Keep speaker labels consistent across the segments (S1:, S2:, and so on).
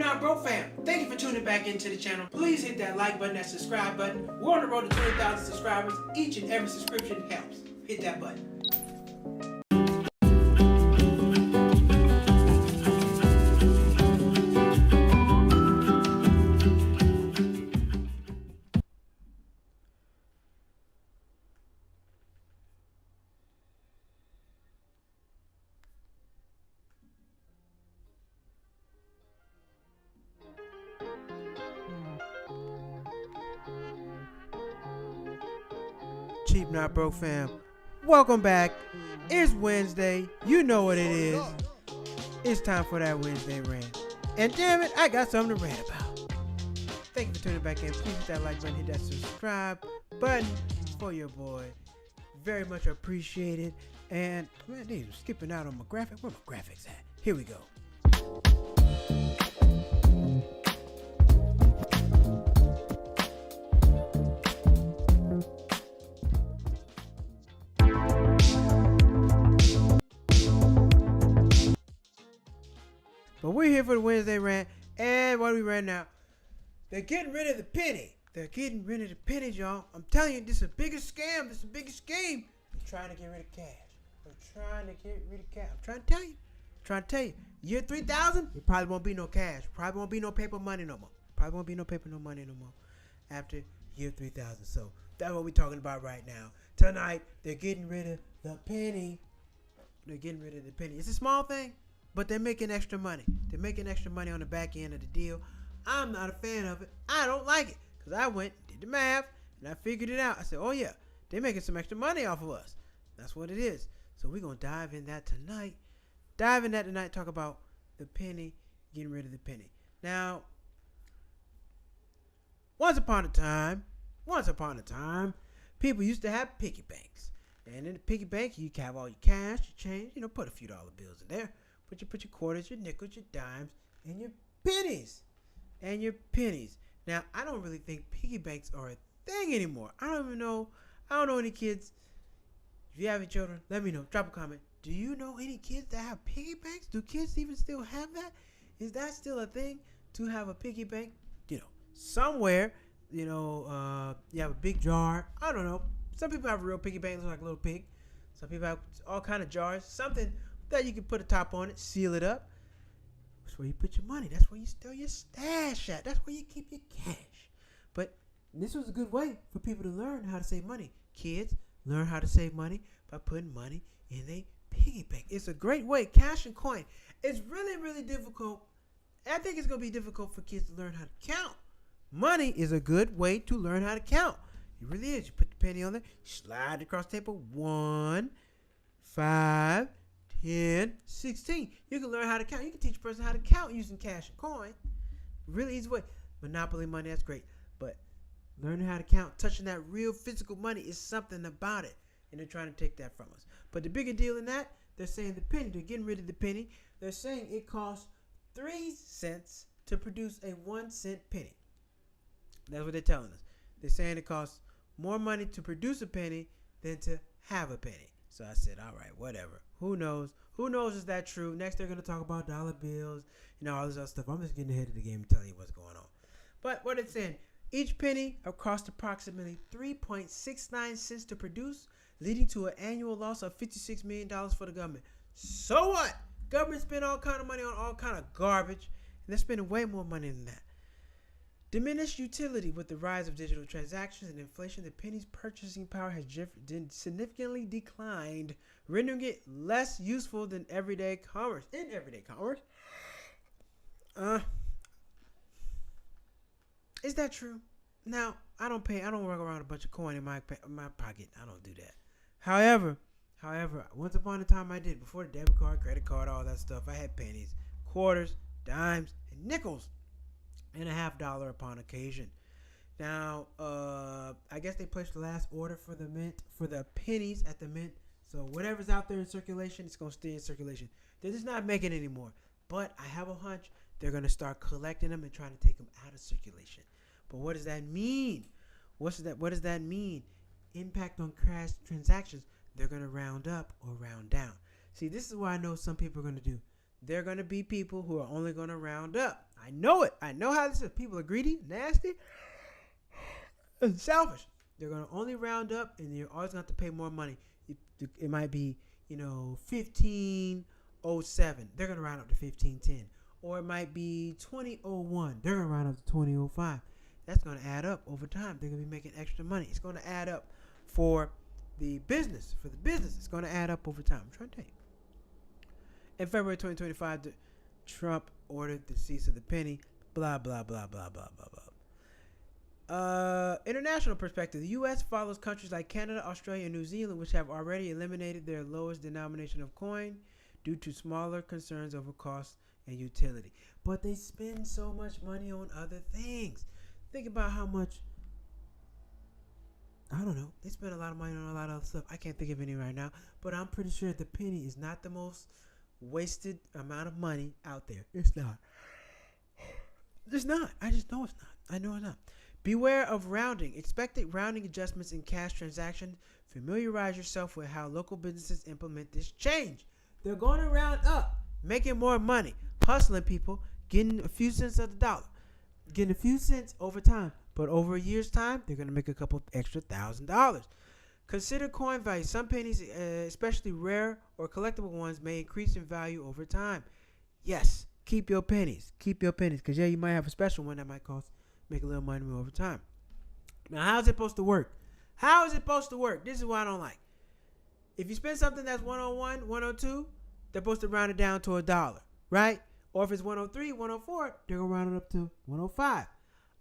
S1: Not Broke fam, thank you for tuning back into the channel. Please hit that like button, that subscribe button. We're on the road to 20,000 subscribers. Each and every subscription helps. Hit that button. Cheap Not Broke fam, welcome back. It's Wednesday. You know what it is. It's time for that Wednesday rant. And damn it, I got something to rant about. Thank you for tuning back in. Please hit that like button, hit that subscribe button for your boy. Very much appreciated. And man, they were skipping out on my graphic. Where my graphics at? Here we go. But we're here for the Wednesday rant, and what are we rant now? They're getting rid of the penny. They're getting rid of the pennies, y'all. I'm telling you, this is the biggest scam. This is the biggest scheme. They're trying to get rid of cash. They're trying to get rid of cash. I'm trying to tell you. I'm trying to tell you. Year 3000, there probably won't be no cash. Probably won't be no paper money no more. Probably won't be no paper, no money no more after year 3000. So that's what we're talking about right now. Tonight, they're getting rid of the penny. They're getting rid of the penny. It's a small thing, but they're making extra money. They're making extra money on the back end of the deal. I'm not a fan of it. I don't like it. Because I went, did the math, and I figured it out. I said, oh yeah, they're making some extra money off of us. That's what it is. So we're going to dive in that tonight. Talk about the penny, getting rid of the penny. Now, once upon a time, people used to have piggy banks. And in the piggy bank, you have all your cash, your change, put a few dollar bills in there. Put your quarters, your nickels, your dimes, and your pennies. Now, I don't really think piggy banks are a thing anymore. I don't know any kids. If you have any children, let me know. Drop a comment. Do you know any kids that have piggy banks? Do kids even still have that? Is that still a thing to have a piggy bank? Somewhere, you have a big jar. I don't know. Some people have a real piggy bank, looks like a little pig. Some people have all kind of jars. Something that you can put a top on it, seal it up. That's where you put your money. That's where you store your stash at. That's where you keep your cash. But this was a good way for people to learn how to save money. Kids learn how to save money by putting money in a piggy bank. It's a great way. Cash and coin. It's really, really difficult. I think it's going to be difficult for kids to learn how to count. Money is a good way to learn how to count. It really is. You put the penny on there, slide it across the table. 1, 5, 10, 16. You can learn how to count. You can teach a person how to count using cash and coin. Really easy way. Monopoly money, that's great. But learning how to count, touching that real physical money is something about it. And they're trying to take that from us. But the bigger deal in that, they're saying the penny, they're getting rid of the penny. They're saying it costs 3 cents to produce a 1 cent penny. That's what they're telling us. They're saying it costs more money to produce a penny than to have a penny. So I said, all right, whatever. Who knows? Who knows is that true? Next, they're going to talk about dollar bills, all this other stuff. I'm just getting ahead of the game and telling you what's going on. But what it's saying, each penny cost approximately 3.69 cents to produce, leading to an annual loss of $56 million for the government. So what? Government spend all kind of money on all kind of garbage, and they're spending way more money than that. Diminished utility with the rise of digital transactions and inflation, the penny's purchasing power has significantly declined, rendering it less useful than everyday commerce. Is that true? Now, I don't walk around a bunch of coin in my pocket. I don't do that. However, once upon a time I did. Before the debit card, credit card, all that stuff, I had pennies, quarters, dimes, and nickels. And $0.50 upon occasion. Now, I guess they placed the last order for the mint, for the pennies at the mint. So whatever's out there in circulation, it's going to stay in circulation. They're just not making it anymore. But I have a hunch they're going to start collecting them and trying to take them out of circulation. But what does that mean? What does that mean? Impact on cash transactions. They're going to round up or round down. See, this is what I know some people are going to do. there are going to be people who are only going to round up. I know it. I know how this is. People are greedy, nasty, and selfish. They're going to only round up, and you're always going to have to pay more money. It might be, 1507. They're going to round up to 1510. Or it might be 2001. They're going to round up to 2005. That's going to add up over time. They're going to be making extra money. It's going to add up for the business. For the business, it's going to add up over time. I'm trying to tell you. In February 2025, Trump ordered the cease of the penny. Blah, blah, blah, blah, blah, blah, blah. International perspective. The U.S. follows countries like Canada, Australia, and New Zealand, which have already eliminated their lowest denomination of coin due to smaller concerns over cost and utility. But they spend so much money on other things. Think about how much, I don't know, they spend a lot of money on a lot of other stuff. I can't think of any right now, but I'm pretty sure the penny is not the most wasted amount of money out there. It's not. It's not. I just know it's not. I know it's not. Beware of rounding. Expected rounding adjustments in cash transactions. Familiarize yourself with how local businesses implement this change. They're going to round up, making more money, hustling people, getting a few cents of the dollar, getting a few cents over time. But over a year's time, they're going to make a couple extra $1,000. Consider coin value. Some pennies, especially rare or collectible ones, may increase in value over time. Yes, keep your pennies. Keep your pennies. Because, you might have a special one that might make a little money over time. Now, how's it supposed to work? How is it supposed to work? This is what I don't like. If you spend something that's 101, 102, they're supposed to round it down to $1, right? Or if it's 103, 104, they're going to round it up to 105.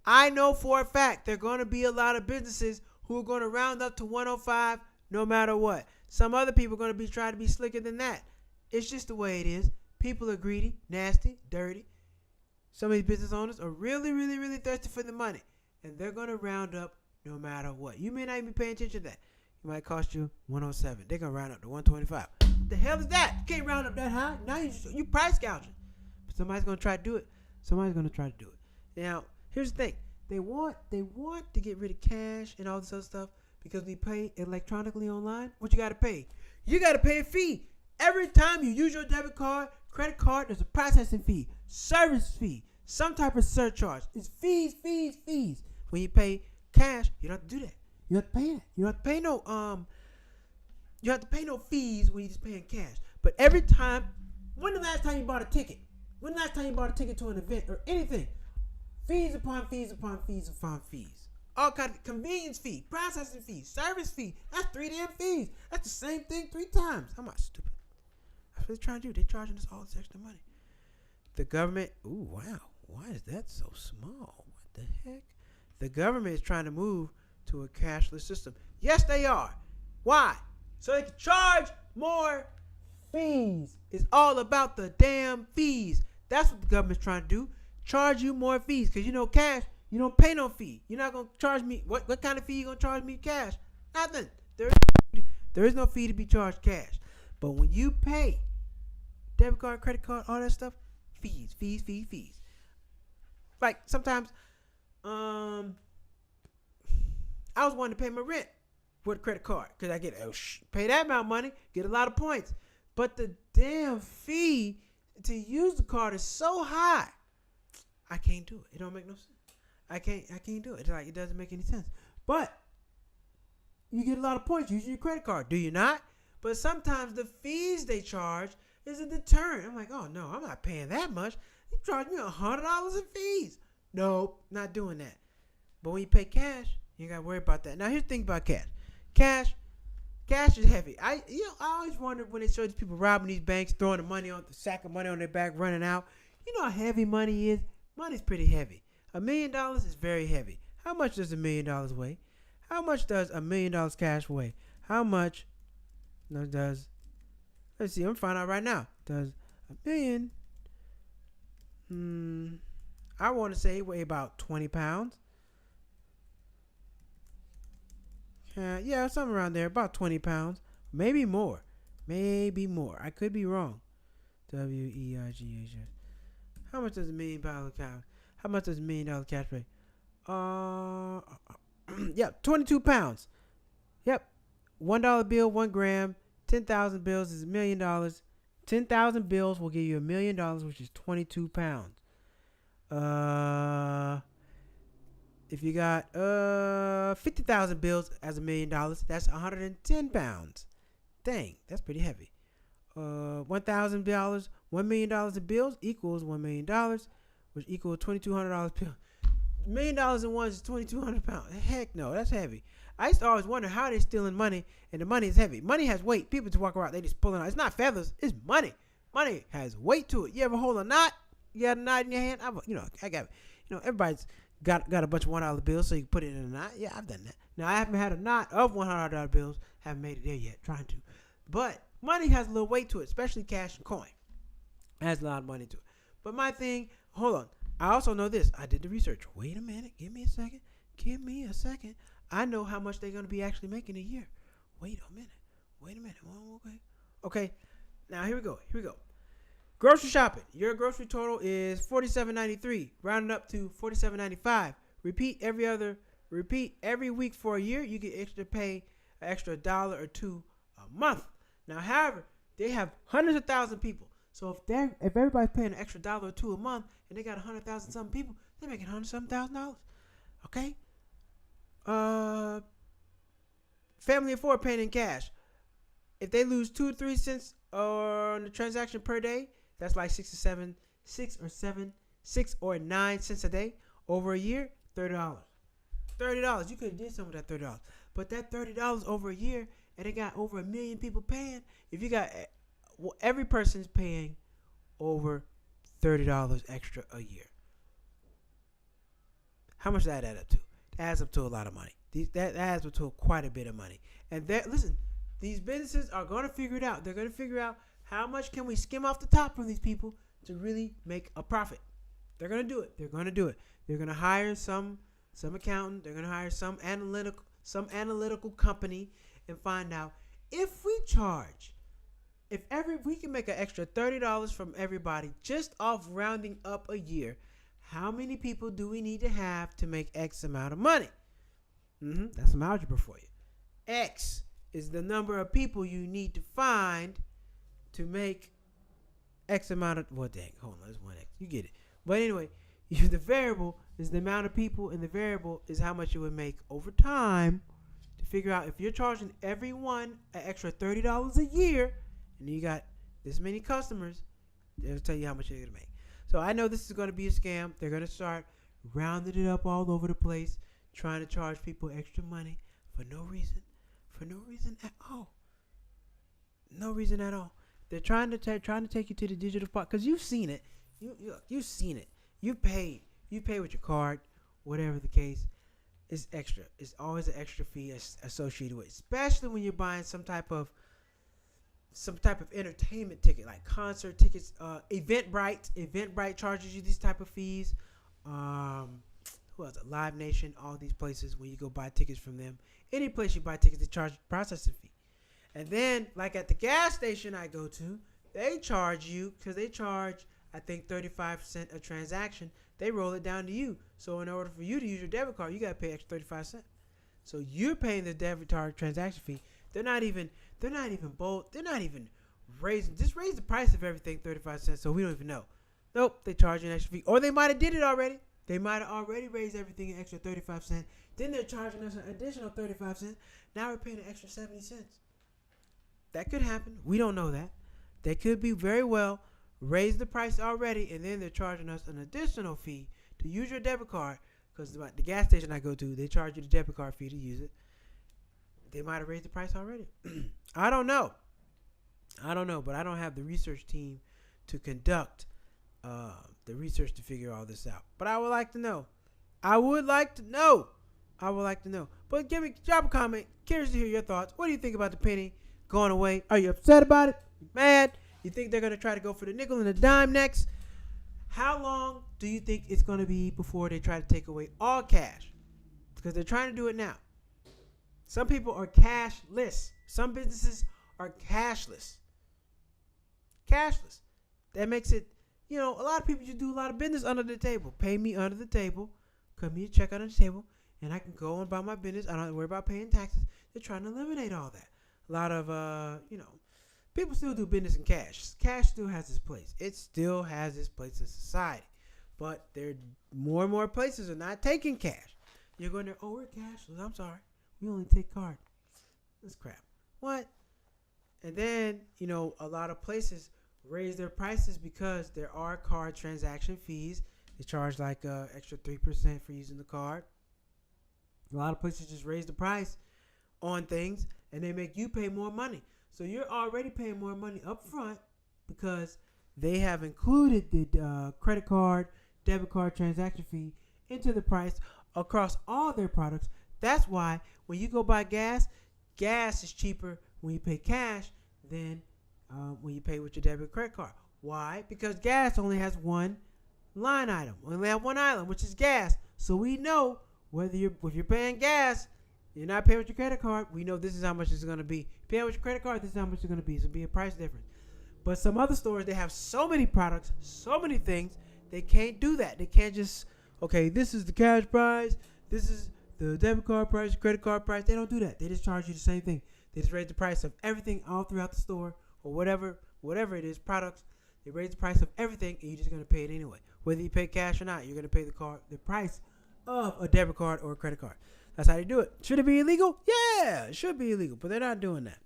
S1: I know for a fact there are going to be a lot of businesses who are going to round up to 105 no matter what. Some other people are going to be trying to be slicker than that. It's just the way it is. People are greedy, nasty, dirty. Some of these business owners are really, really, really thirsty for the money. And they're going to round up no matter what. You may not even be paying attention to that. It might cost you 107. They're going to round up to 125. What the hell is that? You can't round up that high. Now you price gouging. But somebody's going to try to do it. Now, here's the thing. They want to get rid of cash and all this other stuff because we pay electronically online. What you got to pay? You got to pay a fee. Every time you use your debit card, credit card, there's a processing fee, service fee, some type of surcharge. It's fees. When you pay cash, you don't have to do that. You don't have to pay that. You don't have to pay no fees when you're just paying cash. But every time, when the last time you bought a ticket? When the last time you bought a ticket to an event or anything? Fees upon fees upon fees upon fees. All kinds of convenience fee, processing fee, service fee. That's 3 damn fees. That's the same thing 3 times. I'm not stupid. That's what they're trying to do. They're charging us all this extra money. The government, ooh, wow. Why is that so small? What the heck? The government is trying to move to a cashless system. Yes, they are. Why? So they can charge more fees. It's all about the damn fees. That's what the government's trying to do. Charge you more fees. Because cash, you don't pay no fee. You're not going to charge me. What kind of fee you going to charge me cash? Nothing. There is no fee to be charged cash. But when you pay debit card, credit card, all that stuff, fees. Like sometimes, I was wanting to pay my rent with a credit card because I get pay that amount of money, get a lot of points. But the damn fee to use the card is so high. I can't do it. It don't make no sense. I can't do it. It's like it doesn't make any sense. But you get a lot of points using your credit card, do you not? But sometimes the fees they charge is a deterrent. I'm like, oh no, I'm not paying that much. You charge me $100 in fees. Nope, not doing that. But when you pay cash, you ain't gotta worry about that. Now here's the thing about cash. Cash is heavy. I always wondered when they show these people robbing these banks, throwing the sack of money on their back, running out. You know how heavy money is? Money's pretty heavy. $1 million is very heavy. How much does $1 million weigh? How much does $1 million cash weigh? How much does, let's see, I'm finding out right now. Does $1 million, I want to say weigh about 20 pounds. Yeah, something around there, about 20 pounds. Maybe more. I could be wrong. WEIGH. How much does $1 million cash? How much does $1 million cash weigh? Yep, 22 pounds. Yep. $1 bill, 1 gram. 10,000 bills is $1 million. 10,000 bills will give you $1,000,000, which is 22 pounds. If you got 50,000 bills as $1,000,000, that's 110 pounds. Dang, that's pretty heavy. $1,000, $1,000,000 in bills equals $1,000,000, which equals $2,200 bill. $1,000,000 in ones is 2,200 pounds. Heck no, that's heavy. I used to always wonder how they're stealing money, and the money is heavy. Money has weight. People just walk around, they just pulling out. It's not feathers, it's money. Money has weight to it. You ever hold a knot? You got a knot in your hand? I got, everybody's got a bunch of $1 bills, so you can put it in a knot. Yeah, I've done that. Now I haven't had a knot of $100 bills. Haven't made it there yet. Trying to, but money has a little weight to it, especially cash and coin. It has a lot of money to it. But my thing, hold on. I also know this. I did the research. Wait a minute. Give me a second. I know how much they're going to be actually making a year. Wait a minute. Okay. Now, here we go. Grocery shopping. Your grocery total is $47.93. Rounded up to $47.95. Repeat every week for a year. You get pay an extra $1 or $2 a month. Now, however, they have hundreds of thousands of people. So if everybody's paying an extra $1 or $2 a month, and they got 100,000 something people, they're making $100,000. Okay. Family of 4 paying in cash. If they lose 2 or 3 cents on the transaction per day, that's like 6 or 9 cents a day. Over a year, $30. $30. You could have did some of that $30. But that $30 over a year, and they got over 1 million people paying. If you got every person's paying over $30 extra a year. How much does that add up to? It adds up to a lot of money. That adds up to quite a bit of money. And listen, these businesses are going to figure it out. They're going to figure out how much can we skim off the top from these people to really make a profit. They're going to do it. They're going to hire some accountant. They're going to hire some analytical company and find out if we can make an extra $30 from everybody just off rounding up a year, how many people do we need to have to make X amount of money? That's some algebra for you. X is the number of people you need to find to make X amount of, hold on, there's 1X. You get it. But anyway, the variable is the amount of people, and the variable is how much you would make over time to figure out if you're charging everyone an extra $30 a year, and you got this many customers, they'll tell you how much you're going to make. So I know this is going to be a scam. They're going to start rounding it up all over the place, trying to charge people extra money for no reason at all. No reason at all. They're trying to take you to the digital part because you've seen it. You've seen it. You pay with your card, whatever the case. It's extra. It's always an extra fee associated with it, especially when you're buying some type of entertainment ticket, like concert tickets. Eventbrite charges you these type of fees. Who else? Live Nation, all these places where you go buy tickets from them. Any place you buy tickets, they charge processing fee. And then, like at the gas station I go to, they charge you, because they charge, I think, 35 cents a transaction. They roll it down to you. So in order for you to use your debit card, you got to pay extra 35 cents. So you're paying the debit card transaction fee. They're not even bold. They're not even raising. Just raise the price of everything 35 cents, so we don't even know. Nope, they charge you an extra fee. Or they might have did it already. They might have already raised everything an extra 35 cents. Then they're charging us an additional 35 cents. Now we're paying an extra 70 cents. That could happen. We don't know that. They could be very well raise the price already, and then they're charging us an additional fee to use your debit card, because the gas station I go to, they charge you the debit card fee to use it. They might have raised the price already. I don't know, but I don't have the research team to conduct the research to figure all this out. But I would like to know. But drop a comment. Curious to hear your thoughts. What do you think about the penny going away? Are you upset about it? You mad? You think they're going to try to go for the nickel and the dime next? How long do you think it's going to be before they try to take away all cash? Because they're trying to do it now. Some people are cashless. Some businesses are cashless. That makes it, a lot of people just do a lot of business under the table. Pay me under the table. Come here, check under the table, and I can go on about my business. I don't have to worry about paying taxes. They're trying to eliminate all that. A lot of, People still do business in cash. Cash still has its place. It still has its place in society. But there more and more places are not taking cash. You're going there, oh, we're cashless. I'm sorry. We only take card. That's crap. What? And then, a lot of places raise their prices because there are card transaction fees. They charge like extra 3% for using the card. A lot of places just raise the price on things and they make you pay more money. So you're already paying more money up front because they have included the credit card, debit card transaction fee into the price across all their products. That's why when you go buy gas is cheaper when you pay cash than when you pay with your debit credit card. Why? Because gas only has one line item. We only have one item, which is gas. So we know if you're paying gas, you're not paying with your credit card, we know this is how much it's going to be. Paying with your credit card, this is how much it's going to be. So it'll be a price difference. But some other stores, they have so many products, so many things, they can't do that. They can't just, okay, this is the cash price, this is the debit card price, credit card price. They don't do that. They just charge you the same thing. They just raise the price of everything all throughout the store or whatever it is, products. They raise the price of everything and you're just going to pay it anyway. Whether you pay cash or not, you're going to pay the price of a debit card or a credit card. That's how they do it. Should it be illegal? Yeah, it should be illegal, but they're not doing that.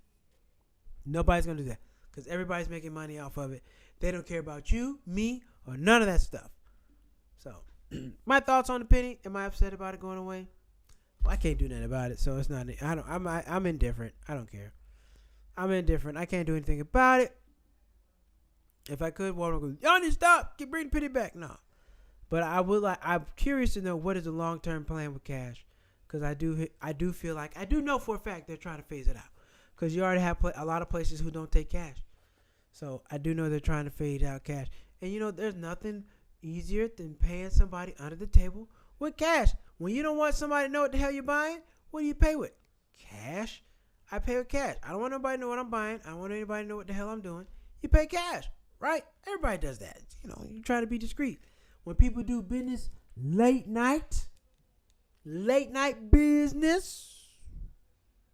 S1: Nobody's going to do that because everybody's making money off of it. They don't care about you, me, or none of that stuff. So, my thoughts on the penny. Am I upset about it going away? Well, I can't do nothing about it, so it's not. I'm indifferent. I don't care. I'm indifferent. I can't do anything about it. If I could, Walmart would go, y'all need to stop. Bring the penny back. No. But I'm curious to know what is the long-term plan with cash. Because I do feel like, I do know for a fact they're trying to phase it out. Because you already have a lot of places who don't take cash. So I do know they're trying to phase out cash. And there's nothing easier than paying somebody under the table with cash. When you don't want somebody to know what the hell you're buying, what do you pay with? Cash. I pay with cash. I don't want nobody to know what I'm buying. I don't want anybody to know what the hell I'm doing. You pay cash, right? Everybody does that. You try to be discreet. When people do business late night business,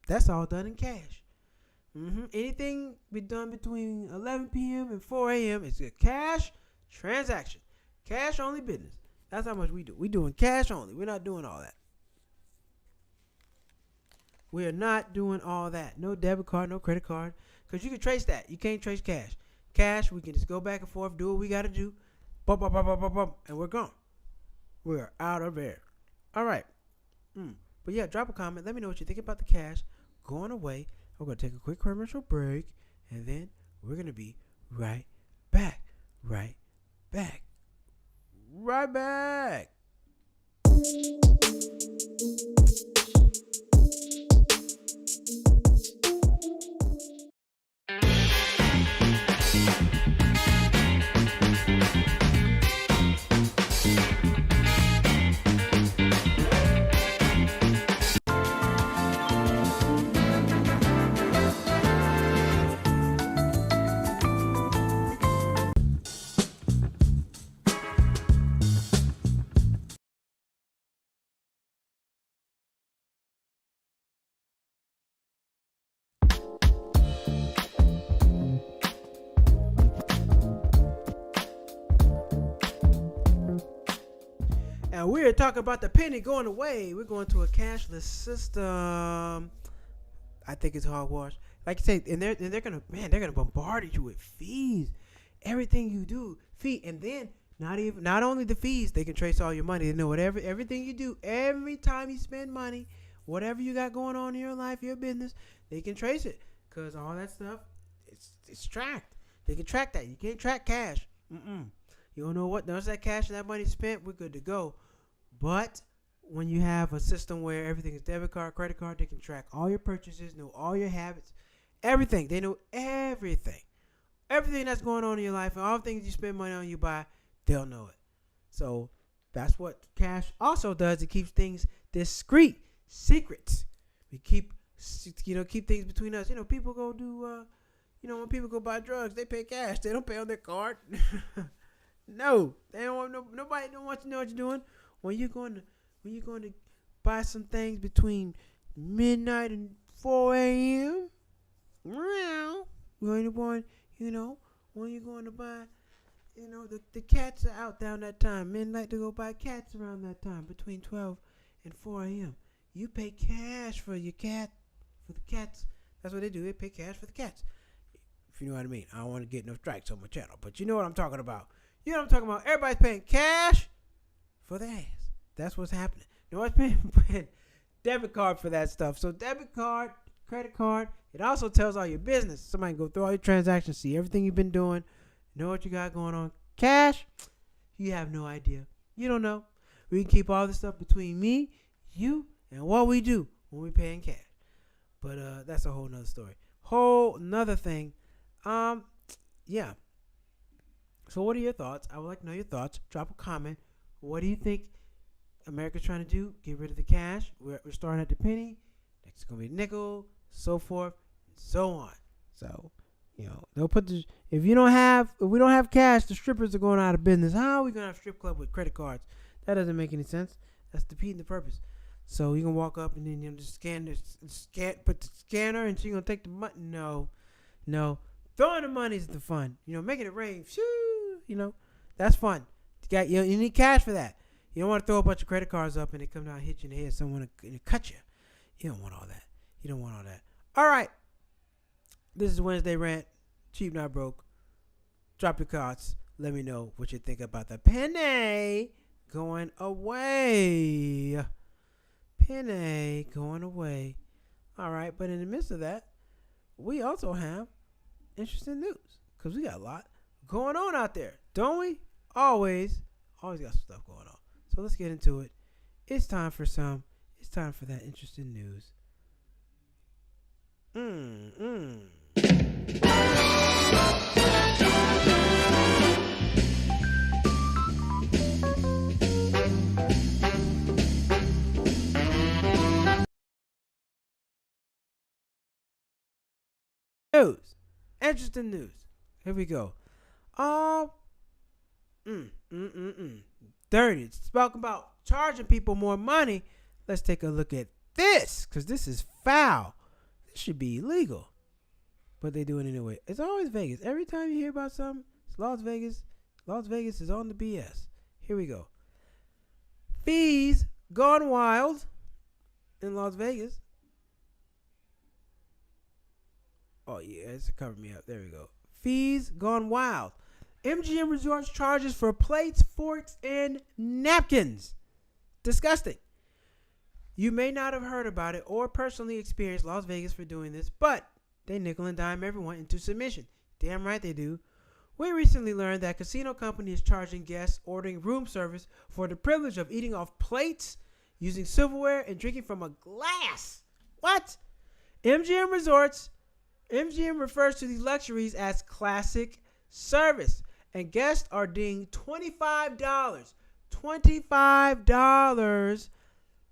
S1: that's all done in cash. Anything be done between 11 p.m. and 4 a.m. is a cash transaction. Cash only business. That's how much we do. We doing cash only. We're not doing all that. We are not doing all that. No debit card, no credit card. Because you can trace that. You can't trace cash. Cash, we can just go back and forth, do what we got to do. Bump, and we're gone. We're out of there. All right. But yeah, drop a comment. Let me know what you think about the cash going away. We're going to take a quick commercial break. And then we're going to be right back. Right back. Right back. And we're talking about the penny going away. We're going to a cashless system. I think it's hogwash. Like you say, and they're gonna bombard you with fees. Everything you do, fee, and then not only the fees, they can trace all your money. They know everything you do, every time you spend money, whatever you got going on in your life, your business, they can trace it. Cause all that stuff, it's tracked. They can track that. You can't track cash. You don't know what. Once that cash and that money spent, we're good to go. But when you have a system where everything is debit card, credit card, they can track all your purchases, know all your habits, everything. They know everything. Everything that's going on in your life and all the things you spend money on, you buy, they'll know it. So that's what cash also does. It keeps things discreet, secrets. We keep things between us. People go do, when people go buy drugs, they pay cash. They don't pay on their card. No, they don't want nobody don't want to know what you're doing. When you're going to buy some things between midnight and 4 a.m. when you're born, when you're going to buy, the cats are out down that time. Men like to go buy cats around that time, between 12 and 4 a.m. You pay cash for your cat, for the cats. That's what they do. They pay cash for the cats. If you know what I mean. I don't want to get no strikes on my channel, but you know what I'm talking about. You know what I'm talking about. Everybody's paying cash for the ass. That's what's happening. Nobody's paying debit card for that stuff. So debit card, credit card, it also tells all your business. Somebody can go through all your transactions, see everything you've been doing, know what you got going on. Cash, you have no idea. You don't know. We can keep all this stuff between me, you, and what we do when we pay in cash. But that's a whole nother story. Whole nother thing. Yeah. So what are your thoughts? I would like to know your thoughts. Drop a comment. What do you think America's trying to do? Get rid of the cash. We're starting at the penny. Next is going to be nickel, so forth, and so on. So, they'll put if we don't have cash, the strippers are going out of business. How are we going to have a strip club with credit cards? That doesn't make any sense. That's defeating the purpose. So you can walk up and then just put the scanner, and she's going to take the money. No. Throwing the money is the fun. Making it rain. Shoo, that's fun. You need cash for that. You don't want to throw a bunch of credit cards up and they come down and hit you in the head. Someone to cut you. You don't want all that. All right. This is Wednesday Rant. Cheap Not Broke. Drop your cards. Let me know what you think about the penny going away. Penny going away. All right. But in the midst of that, we also have interesting news. Because we got a lot going on out there. Don't we? Always got some stuff going on. So let's get into it. It's time for that interesting news. News. Interesting news. Here we go. Dirty. It's about charging people more money. Let's take a look at this, because this is foul. This should be illegal. But they do it anyway. It's always Vegas. Every time you hear about something, it's Las Vegas. Las Vegas is on the BS. Here we go. Fees gone wild in Las Vegas. Oh, yeah, it's covering me up. There we go. Fees gone wild. MGM Resorts charges for plates, forks, and napkins. Disgusting. You may not have heard about it or personally experienced Las Vegas for doing this, but they nickel and dime everyone into submission. Damn right they do. We recently learned that casino company is charging guests ordering room service for the privilege of eating off plates, using silverware, and drinking from a glass. What? MGM refers to these luxuries as classic service, and guests are dinged $25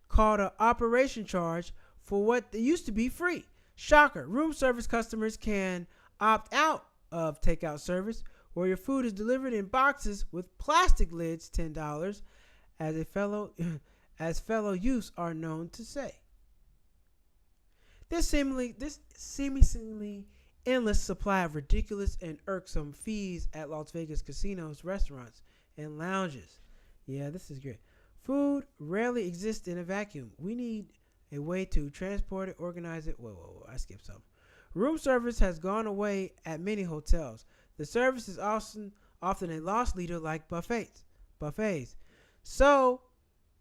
S1: called an operation charge for what used to be free. Shocker. Room service customers can opt out of takeout service, where your food is delivered in boxes with plastic lids, $10, as fellow youths are known to say. This seemingly endless supply of ridiculous and irksome fees at Las Vegas casinos, restaurants, and lounges. Yeah, this is great. Food rarely exists in a vacuum. We need a way to transport it, organize it. Whoa, I skipped something. Room service has gone away at many hotels. The service is often a loss leader like buffets. So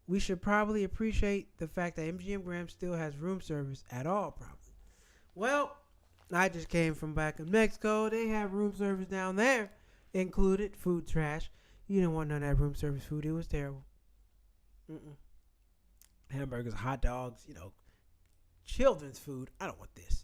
S1: we should probably appreciate the fact that MGM Grand still has room service at all, probably. Well, I just came from back in Mexico. They have room service down there, included food trash. You didn't want none of that room service food. It was terrible. Hamburgers, hot dogs, children's food. I don't want this.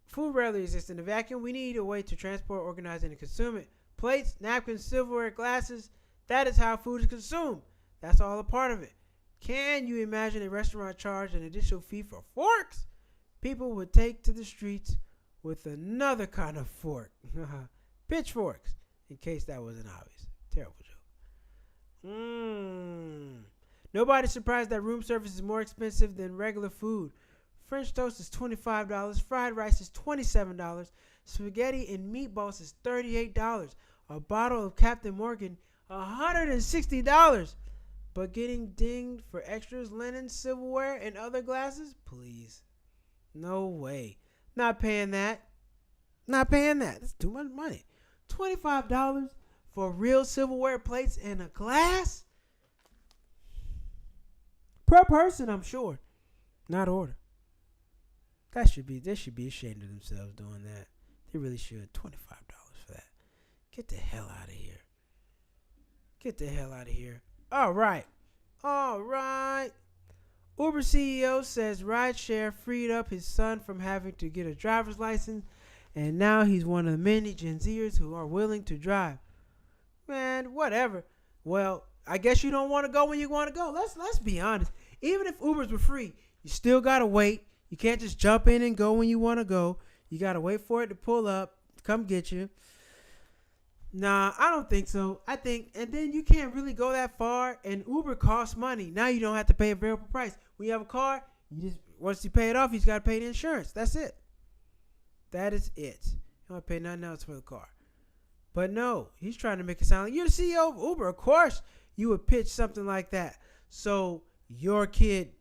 S1: Food rarely exists in a vacuum. We need a way to transport, organize, and consume it. Plates, napkins, silverware, glasses. That is how food is consumed. That's all a part of it. Can you imagine a restaurant charge an additional fee for forks? People would take to the streets with another kind of fork. Pitchforks, in case that wasn't obvious. Terrible joke. Nobody's surprised that room service is more expensive than regular food. French toast is $25. Fried rice is $27. Spaghetti and meatballs is $38. A bottle of Captain Morgan, $160. But getting dinged for extras, linen, silverware, and other glasses? Please. No way. Not paying that. Not paying that. That's too much money. $25 for real silverware plates and a glass? Per person, I'm sure. Not order. They should be ashamed of themselves doing that. They really should. $25 for that. Get the hell out of here. Get the hell out of here. All right. Uber CEO says rideshare freed up his son from having to get a driver's license, and now he's one of the many Gen Zers who are willing to drive. Man, whatever. Well, I guess you don't want to go when you want to go. Let's be honest. Even if Ubers were free, you still gotta wait. You can't just jump in and go when you want to go. You gotta wait for it to pull up, come get you. Nah, I don't think so. And then you can't really go that far, and Uber costs money. Now you don't have to pay a variable price. When you have a car, once you pay it off, you just got to pay the insurance. That's it. That is it. You don't have to pay nothing else for the car. But no, he's trying to make it sound like you're the CEO of Uber. Of course, you would pitch something like that. So your kid,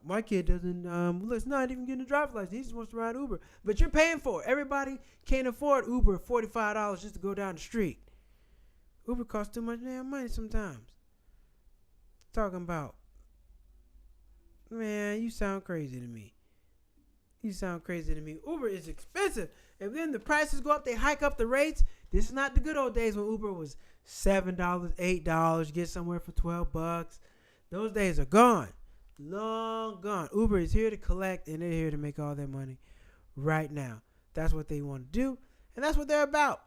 S1: my kid doesn't, let's not even get a driver's license. He just wants to ride Uber. But you're paying for it. Everybody can't afford Uber $45 just to go down the street. Uber costs too much damn money sometimes. Talking about, man, you sound crazy to me. Uber is expensive. And then the prices go up, they hike up the rates. This is not the good old days when Uber was $7, $8, get somewhere for $12. Those days are gone. Long gone. Uber is here to collect, and they're here to make all their money right now. That's what they want to do, and that's what they're about.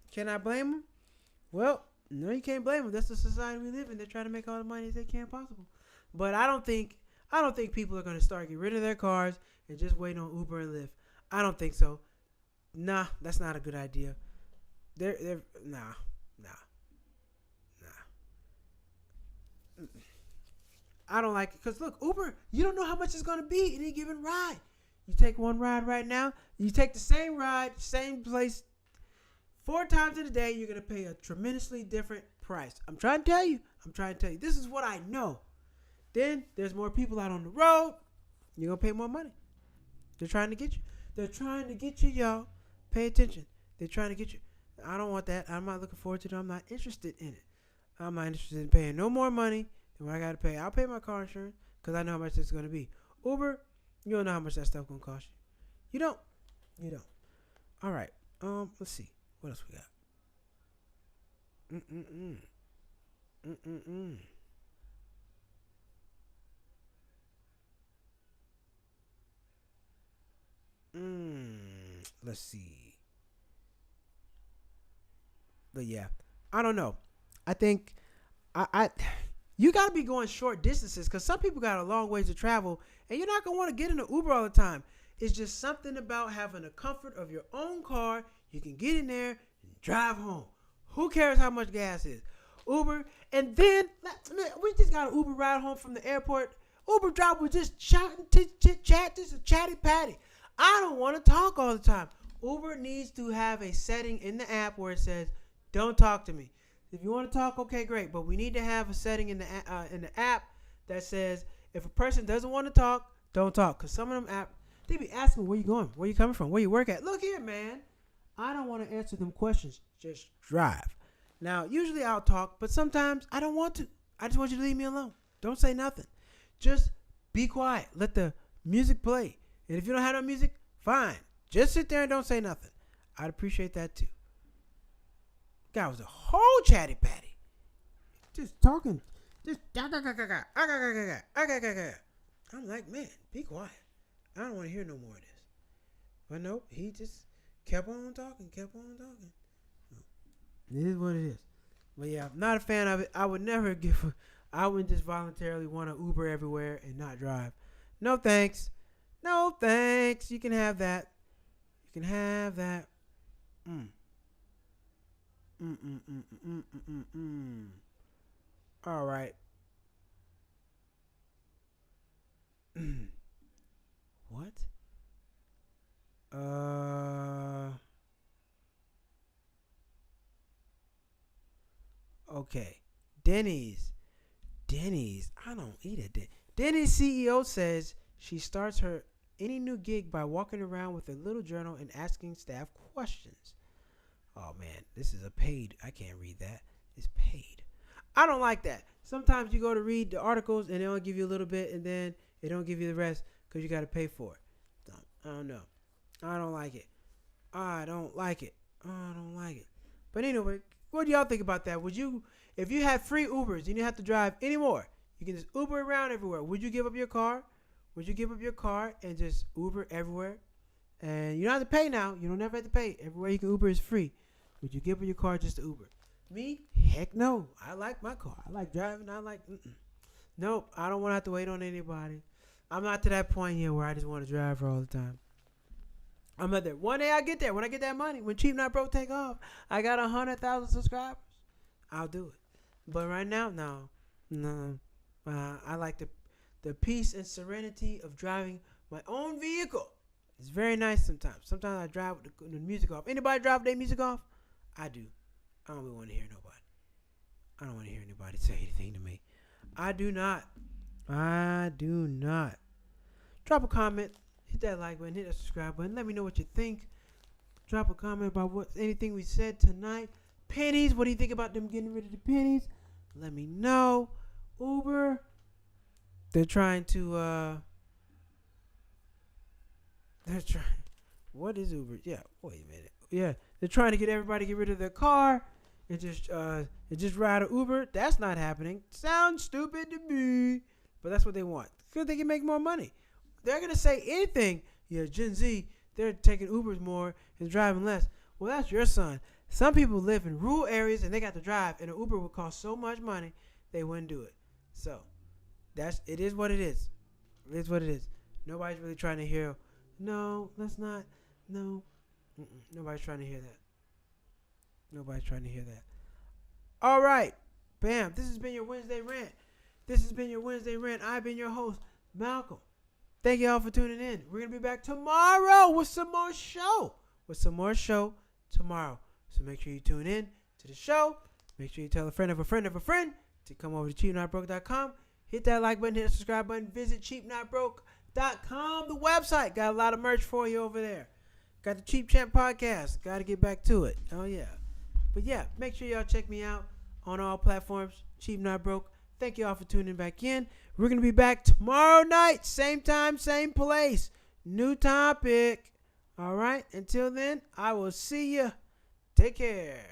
S1: Can I blame them? Well, no, you can't blame them. That's the society we live in. They're trying to make all the money as they can possible. But I don't think people are going to start getting rid of their cars and just wait on Uber and Lyft. I don't think so. Nah, that's not a good idea. Nah. I don't like it. Because, look, Uber, you don't know how much it's going to be in any given ride. You take one ride right now. You take the same ride, same place, 4 times in a day. You're going to pay a tremendously different price. I'm trying to tell you. This is what I know. Then there's more people out on the road. You're going to pay more money. They're trying to get you. Y'all. Pay attention. They're trying to get you. I don't want that. I'm not looking forward to it. I'm not interested in it. I'm not interested in paying no more money than what I got to pay. I'll pay my car insurance because I know how much it's going to be. Uber, you don't know how much that stuff going to cost you. You don't. All right. Let's see. What else we got? Let's see. But yeah, I don't know. I think you got to be going short distances because some people got a long ways to travel, and you're not going to want to get in an Uber all the time. It's just something about having the comfort of your own car. You can get in there and drive home. Who cares how much gas is? Uber, and then we just got an Uber ride home from the airport. Uber driver was just chatting, chit-chat, just a chatty patty. I don't want to talk all the time. Uber needs to have a setting in the app where it says, "Don't talk to me." If you want to talk, okay, great. But we need to have a setting in the app that says, if a person doesn't want to talk, don't talk. Because some of them apps, they be asking, where you going? Where you coming from? Where you work at? Look here, man. I don't want to answer them questions. Just drive. Now, usually I'll talk, but sometimes I don't want to. I just want you to leave me alone. Don't say nothing. Just be quiet. Let the music play. And if you don't have no music, fine. Just sit there and don't say nothing. I'd appreciate that too. Guy was a whole chatty patty. Just talking. Just I'm like, man, be quiet. I don't want to hear no more of this. But nope, he just kept on talking. It is what it is. But yeah, I'm not a fan of it. I would just voluntarily want to Uber everywhere and not drive. No thanks. You can have that. All right. What Okay. Denny's. I don't eat at Denny's. Denny's CEO says she starts her any new gig by walking around with a little journal and asking staff questions. Oh man, this is a paid. I can't read that. It's paid. I don't like that. Sometimes you go to read the articles and they only give you a little bit and then they don't give you the rest because you got to pay for it. So, I don't know. I don't like it. But anyway, what do y'all think about that? Would you, if you had free Ubers and you didn't have to drive anymore, you can just Uber around everywhere. Would you give up your car? Would you give up your car and just Uber everywhere? And you don't have to pay now. You don't ever have to pay. Everywhere you can Uber is free. Would you give up your car just to Uber? Me? Heck no. I like my car. I like driving. Nope. I don't want to have to wait on anybody. I'm not to that point yet where I just want to drive for all the time. I'm not there. One day I get there. When I get that money, when Cheap Not Broke take off, I got 100,000 subscribers. I'll do it. But right now, no. I like the peace and serenity of driving my own vehicle. It's very nice sometimes. Sometimes I drive with the music off. Anybody drive with their music off? I do. I don't really want to hear nobody. I don't want to hear anybody say anything to me. I do not. Drop a comment. Hit that like button. Hit that subscribe button. Let me know what you think. Drop a comment about anything we said tonight. Pennies. What do you think about them getting rid of the pennies? Let me know. Uber. They're trying to what is Uber? Yeah, wait a minute. Yeah, they're trying to get everybody to get rid of their car and just ride an Uber. That's not happening. Sounds stupid to me, but that's what they want because they can make more money. They're gonna say anything. Yeah, Gen Z, they're taking Ubers more and driving less. Well, that's your son. Some people live in rural areas and they got to drive, and an Uber would cost so much money they wouldn't do it. So it is what it is. It is what it is. Nobody's really trying to hear. No, let's not. No. Nobody's trying to hear that. All right. Bam. This has been your Wednesday rant. I've been your host, Malcolm. Thank you all for tuning in. We're going to be back tomorrow with some more show tomorrow. So make sure you tune in to the show. Make sure you tell a friend of a friend of a friend to come over to cheapnotbroke.com. Hit that like button, hit the subscribe button. Visit cheapnotbroke.com, the website. Got a lot of merch for you over there. Got the Cheap Champ podcast. Got to get back to it. Oh, yeah. But, yeah, make sure y'all check me out on all platforms. Cheap Not Broke. Thank you all for tuning back in. We're going to be back tomorrow night. Same time, same place. New topic. All right. Until then, I will see you. Take care.